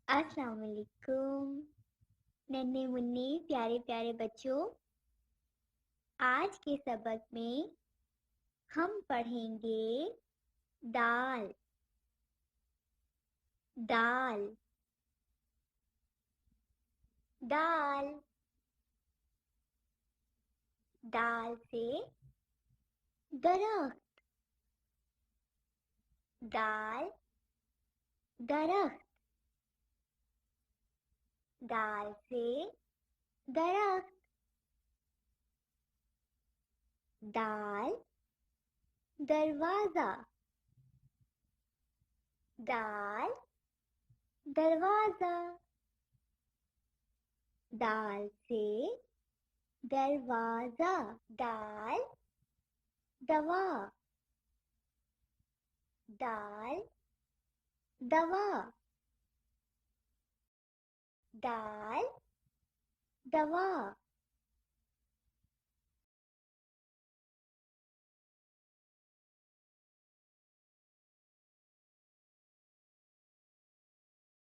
السلام علیکم ننھے منھے پیارے پیارے بچوں، آج کے سبق میں ہم پڑھیں گے دال دال دال دال سے درخت دال درخت دال سے درخت دال دروازہ دال دروازہ دال سے دروازہ دال دوا دال دوا دال دوا